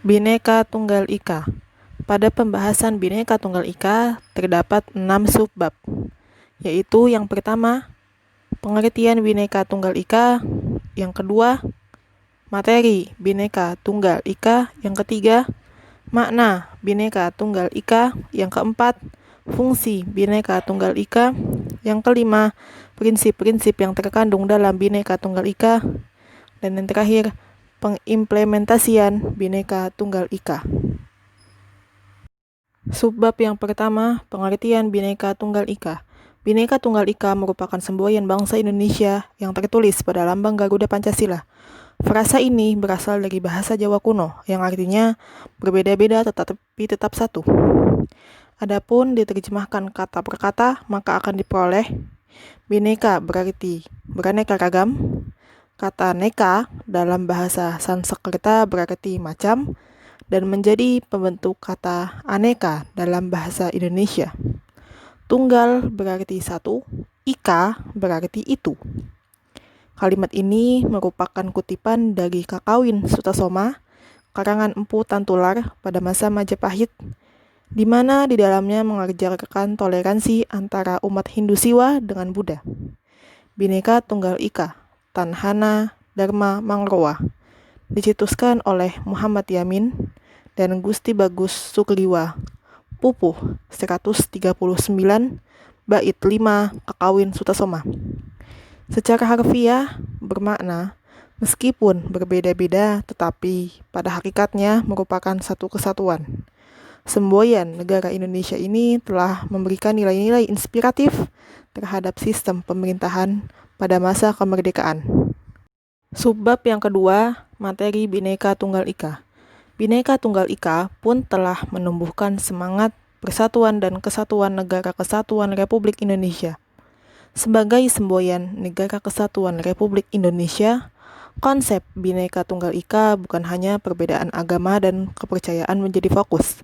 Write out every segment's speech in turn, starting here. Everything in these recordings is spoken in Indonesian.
Bhinneka Tunggal Ika. Pada pembahasan Bhinneka Tunggal Ika terdapat 6 subbab, yaitu yang pertama, pengertian Bhinneka Tunggal Ika, yang kedua, materi Bhinneka Tunggal Ika, yang ketiga, makna Bhinneka Tunggal Ika, yang keempat, fungsi Bhinneka Tunggal Ika, yang kelima, prinsip-prinsip yang terkandung dalam Bhinneka Tunggal Ika, dan yang terakhir, pengimplementasian Bhinneka Tunggal Ika. Subbab yang pertama, pengertian Bhinneka Tunggal Ika. Bhinneka Tunggal Ika merupakan semboyan bangsa Indonesia yang tertulis pada lambang Garuda Pancasila. Frasa ini berasal dari bahasa Jawa kuno yang artinya berbeda-beda tetapi tetap satu. Adapun diterjemahkan kata per kata, maka akan diperoleh Bhinneka berarti beraneka ragam. Kata neka dalam bahasa Sanskerta berarti macam dan menjadi pembentuk kata aneka dalam bahasa Indonesia. Tunggal berarti satu, ika berarti itu. Kalimat ini merupakan kutipan dari Kakawin Sutasoma, karangan Empu Tantular pada masa Majapahit, di mana di dalamnya mengajarkan toleransi antara umat Hindu Siwa dengan Buddha. Bhinneka Tunggal Ika, Tanhana Dharma Mangrowa, dicetuskan oleh Muhammad Yamin dan Gusti Bagus Sukliwa, Pupuh 139, Bait 5 Kakawin Sutasoma. Secara harfiah bermakna meskipun berbeda-beda tetapi pada hakikatnya merupakan satu kesatuan. Semboyan negara Indonesia ini telah memberikan nilai-nilai inspiratif terhadap sistem pemerintahan pada masa kemerdekaan. Subbab yang kedua, materi Bhinneka Tunggal Ika. Bhinneka Tunggal Ika pun telah menumbuhkan semangat persatuan dan kesatuan Negara Kesatuan Republik Indonesia. Sebagai semboyan Negara Kesatuan Republik Indonesia, konsep Bhinneka Tunggal Ika bukan hanya perbedaan agama dan kepercayaan menjadi fokus,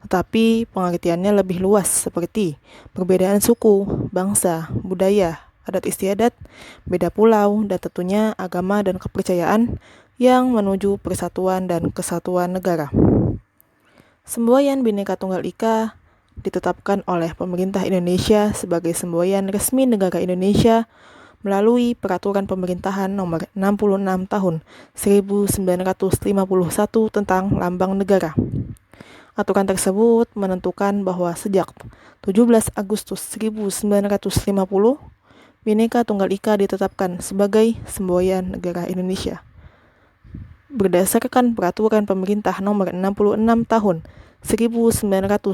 tetapi pengertiannya lebih luas seperti perbedaan suku, bangsa, budaya, adat istiadat, beda pulau, dan tentunya agama dan kepercayaan yang menuju persatuan dan kesatuan negara. Semboyan Bhinneka Tunggal Ika ditetapkan oleh pemerintah Indonesia sebagai semboyan resmi negara Indonesia melalui Peraturan Pemerintahan Nomor 66 Tahun 1951 tentang Lambang Negara. Aturan tersebut menentukan bahwa sejak 17 Agustus 1950, Bhinneka Tunggal Ika ditetapkan sebagai semboyan negara Indonesia. Berdasarkan Peraturan Pemerintah Nomor 66 Tahun 1951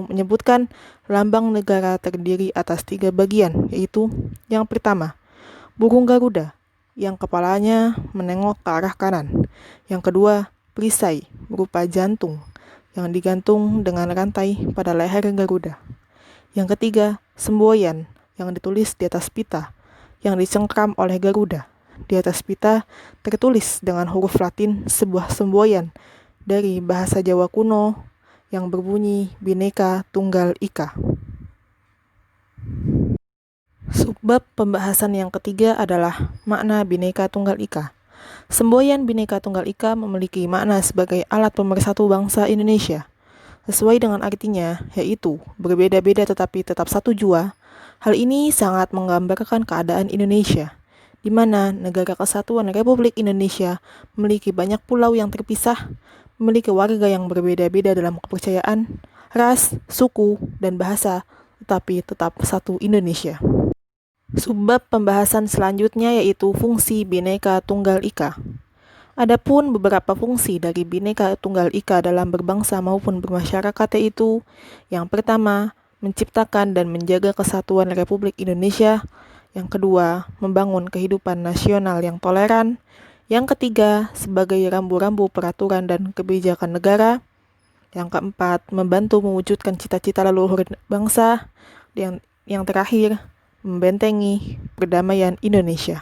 menyebutkan lambang negara terdiri atas 3 bagian, yaitu yang pertama, burung Garuda, yang kepalanya menengok ke arah kanan. Yang kedua, perisai, berupa jantung, yang digantung dengan rantai pada leher Garuda. Yang ketiga, semboyan, yang ditulis di atas pita, yang dicengkram oleh Garuda. Di atas pita tertulis dengan huruf Latin sebuah semboyan dari bahasa Jawa kuno yang berbunyi Bhinneka Tunggal Ika. Subbab pembahasan yang ketiga adalah makna Bhinneka Tunggal Ika. Semboyan Bhinneka Tunggal Ika memiliki makna sebagai alat pemersatu bangsa Indonesia. Sesuai dengan artinya, yaitu berbeda-beda tetapi tetap satu jua. Hal ini sangat menggambarkan keadaan Indonesia, di mana Negara Kesatuan Republik Indonesia memiliki banyak pulau yang terpisah, memiliki warga yang berbeda-beda dalam kepercayaan, ras, suku, dan bahasa, tetapi tetap satu Indonesia. Subbab pembahasan selanjutnya yaitu fungsi Bhinneka Tunggal Ika. Adapun beberapa fungsi dari Bhinneka Tunggal Ika dalam berbangsa maupun bermasyarakat yaitu yang pertama, menciptakan dan menjaga kesatuan Republik Indonesia. Yang kedua, membangun kehidupan nasional yang toleran. Yang ketiga, sebagai rambu-rambu peraturan dan kebijakan negara. Yang keempat, membantu mewujudkan cita-cita leluhur bangsa. Yang terakhir, membentengi perdamaian Indonesia.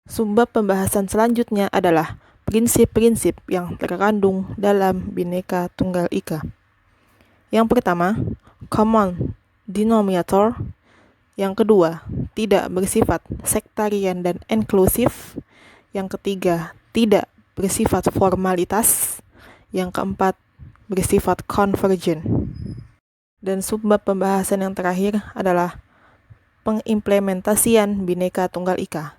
Subbab pembahasan selanjutnya adalah prinsip-prinsip yang terkandung dalam Bhinneka Tunggal Ika. Yang pertama, common denominator. Yang kedua, tidak bersifat sektarian dan inklusif. Yang ketiga, tidak bersifat formalitas. Yang keempat, bersifat konvergen. Dan subbab pembahasan yang terakhir adalah pengimplementasian Bhinneka Tunggal Ika.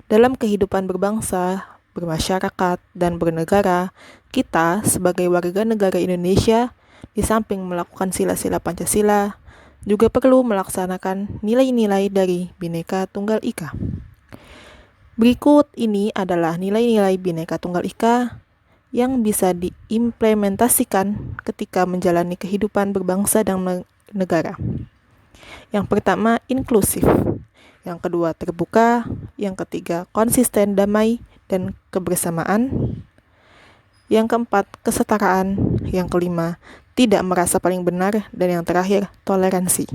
Dalam kehidupan berbangsa, bermasyarakat, dan bernegara, kita sebagai warga negara Indonesia, di samping melakukan sila-sila Pancasila, juga perlu melaksanakan nilai-nilai dari Bhinneka Tunggal Ika. Berikut ini adalah nilai-nilai Bhinneka Tunggal Ika yang bisa diimplementasikan ketika menjalani kehidupan berbangsa dan negara. Yang pertama, inklusif. Yang kedua, terbuka. Yang ketiga, konsisten, damai, dan kebersamaan. Yang keempat, kesetaraan. Yang kelima, tidak merasa paling benar. Dan yang terakhir, toleransi.